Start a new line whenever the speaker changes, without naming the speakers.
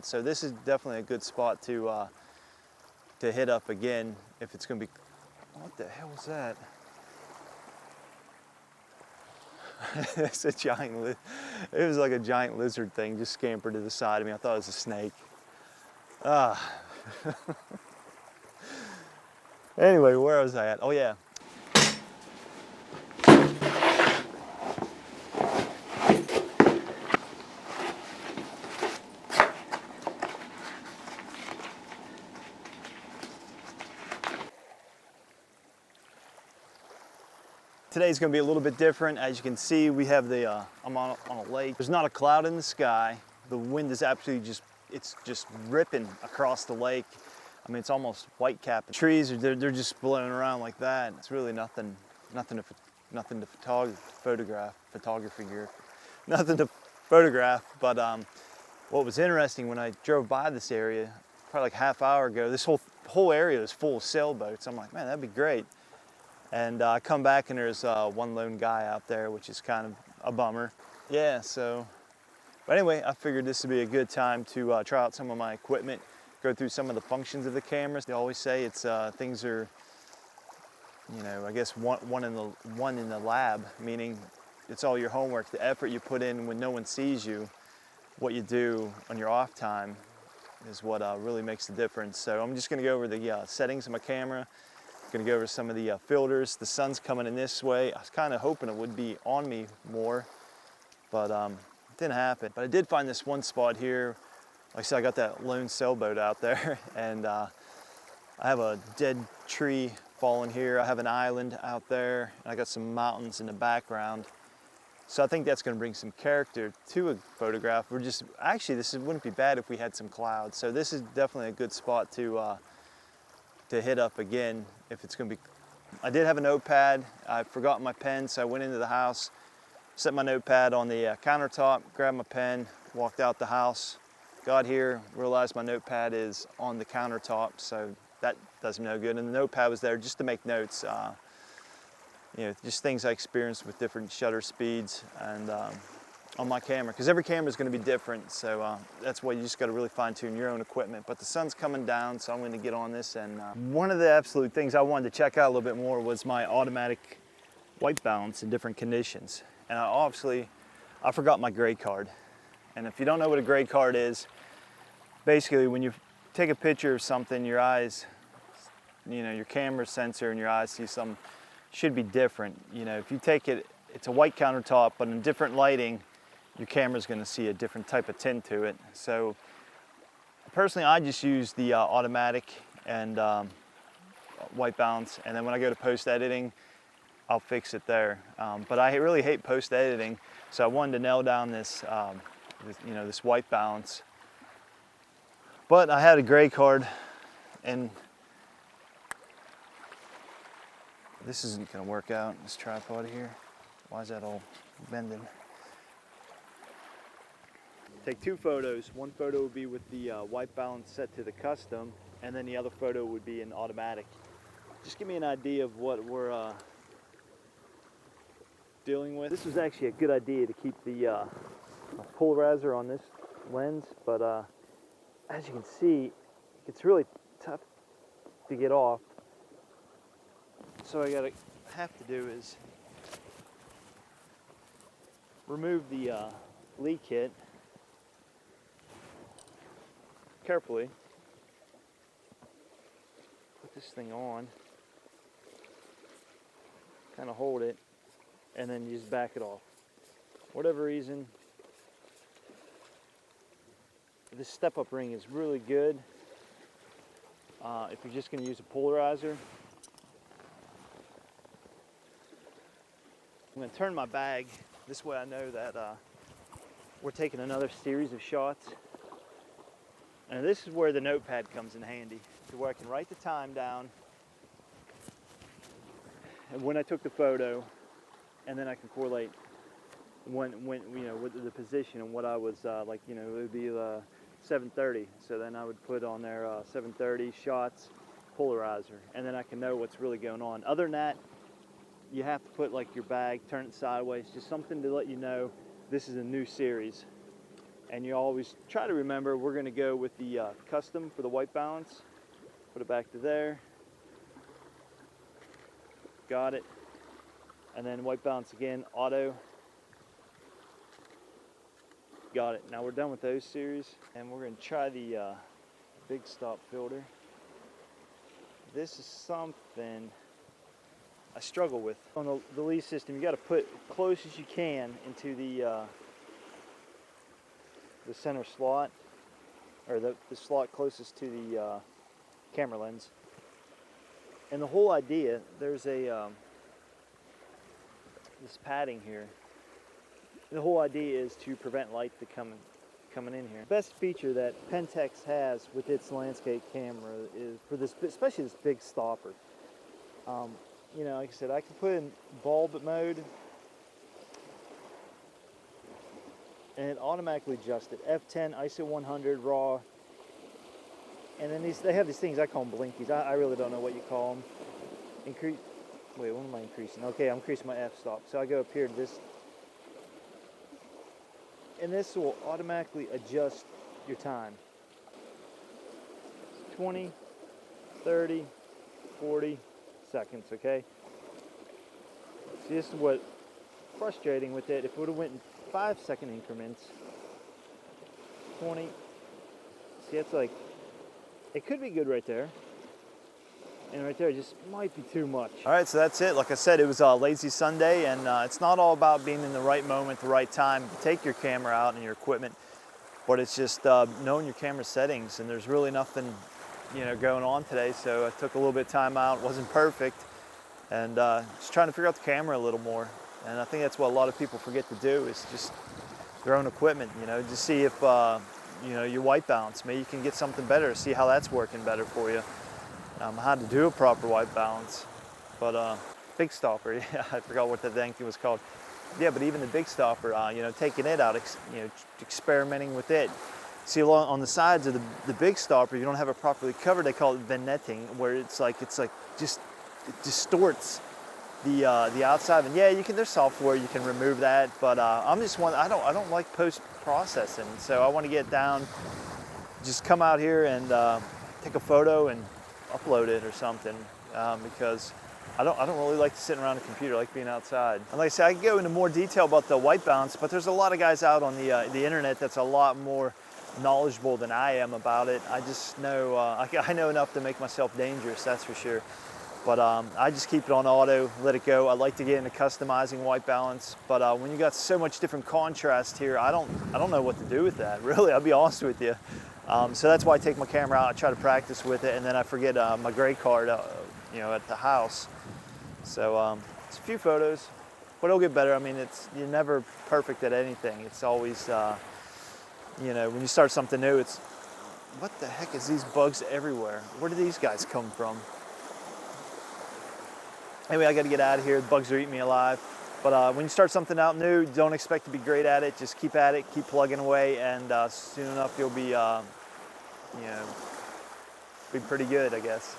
clouds. So this is definitely a good spot to hit up again if it's going to be. What the hell was that? It's a giant. It was like a giant lizard thing just scampered to the side of me. I thought it was a snake. Anyway, where was I at? Oh yeah. Today's gonna be a little bit different. As you can see, we have the, I'm on a lake. There's not a cloud in the sky. The wind is absolutely it's just ripping across the lake. I mean, it's almost white cap. The trees, they're just blowing around like that. It's really nothing to photography here. Nothing to photograph, but what was interesting when I drove by this area, probably like a half hour ago, this whole area is full of sailboats. I'm like, man, that'd be great. And I come back and there's one lone guy out there, which is kind of a bummer. Yeah, so, but anyway, I figured this would be a good time to try out some of my equipment, go through some of the functions of the cameras. They always say it's things are, you know, I guess one in the lab, meaning it's all your homework, the effort you put in when no one sees you, what you do on your off time is what really makes the difference. So I'm just gonna go over the settings of my camera. Gonna go over some of the filters. The sun's coming in this way. I was kind of hoping it would be on me more, but it didn't happen. But I did find this one spot here. Like I said, I got that lone sailboat out there, and I have a dead tree falling here. I have an island out there, and I got some mountains in the background. So I think that's gonna bring some character to a photograph. Actually, wouldn't be bad if we had some clouds. So this is definitely a good spot to hit up again if it's going to be. I did have a notepad. I forgot my pen, so I went into the house, set my notepad on the countertop, grabbed my pen, walked out the house, got here, realized my notepad is on the countertop, so that does me no good. And the notepad was there just to make notes, you know, just things I experienced with different shutter speeds and on my camera, because every camera is going to be different, so that's why you just got to really fine-tune your own equipment. But the sun's coming down, so I'm going to get on this. And one of the absolute things I wanted to check out a little bit more was my automatic white balance in different conditions. And I forgot my gray card. And if you don't know what a gray card is, basically when you take a picture of something, your eyes, you know, your camera sensor and your eyes see something should be different. You know, if you take it, it's a white countertop, but in different lighting, your camera's going to see a different type of tint to it. So personally, I just use the automatic and white balance, and then when I go to post editing, I'll fix it there. But I really hate post editing, so I wanted to nail down this this white balance. But I had a gray card, and this isn't going to work out. This tripod here, why is that all bending? Take two photos. One photo would be with the white balance set to the custom, and then the other photo would be in automatic. Just give me an idea of what we're dealing with. This was actually a good idea to keep the polarizer on this lens, but as you can see, it's really tough to get off. So I have to do is remove the lead kit carefully, put this thing on, kind of hold it, and then you just back it off. Whatever reason, this step-up ring is really good if you're just going to use a polarizer. I'm going to turn my bag, this way I know that we're taking another series of shots. And this is where the notepad comes in handy, to where I can write the time down and when I took the photo, and then I can correlate when you know, with the position and what I was like, you know, it would be 7:30. So then I would put on there 7:30 shots, polarizer, and then I can know what's really going on. Other than that, you have to put like your bag, turn it sideways, just something to let you know this is a new series. And you always try to remember we're going to go with the custom for the white balance. Put it back to there. Got it. And then white balance again, auto. Got it. Now we're done with those series, and we're going to try the big stop filter. This is something I struggle with. On the Lee system, you got to put close as you can into the center slot, or the slot closest to the camera lens. And the whole idea, there's a this padding here. The whole idea is to prevent light to coming in here. The best feature that Pentax has with its landscape camera is for this, especially this big stopper. You know, like I said, I can put in bulb mode and it automatically adjusts it. F10, ISO 100, RAW. And then they have these things, I call them blinkies. I really don't know what you call them. Wait, what am I increasing? Okay, I'm increasing my f-stop. So I go up here to this. And this will automatically adjust your time. 20, 30, 40 seconds, okay? See, this is what's frustrating with it. If it would have went in 5-second increments, 20, see, it's like, it could be good right there. And right there just might be too much. All right, so that's it. Like I said, it was a lazy Sunday, and it's not all about being in the right moment, the right time to take your camera out and your equipment, but it's just knowing your camera settings, and there's really nothing, you know, going on today, so I took a little bit of time out. It wasn't perfect, and just trying to figure out the camera a little more. And I think that's what a lot of people forget to do, is just their own equipment, you know, just see if, you know, your white balance, maybe you can get something better, see how that's working better for you. How to do a proper white balance. But big stopper, yeah, I forgot what the dang thing was called. Yeah, but even the big stopper, you know, taking it out, you know, experimenting with it. See, along on the sides of the big stopper, you don't have it properly covered. They call it vignetting, where it's like just it distorts the outside. And yeah, you can. There's software you can remove that, but I'm just one. I don't like post processing, so I want to get down. Just come out here and take a photo and upload it or something, because I don't really like sitting around a computer. I like being outside. And like I said, I can go into more detail about the white balance, but there's a lot of guys out on the internet that's a lot more knowledgeable than I am about it. I just know I know enough to make myself dangerous, that's for sure. But I just keep it on auto, let it go. I like to get into customizing white balance, but when you got so much different contrast here, I don't know what to do with that. Really, I'll be honest with you. So that's why I take my camera out, I try to practice with it, and then I forget my gray card, you know, at the house. So it's a few photos, but it'll get better. I mean, you're never perfect at anything. It's always, you know, when you start something new, it's, what the heck is these bugs everywhere? Where do these guys come from? Anyway, I got to get out of here. The bugs are eating me alive. But when you start something out new, don't expect to be great at it. Just keep at it, keep plugging away, and soon enough you'll be, you know, be pretty good, I guess.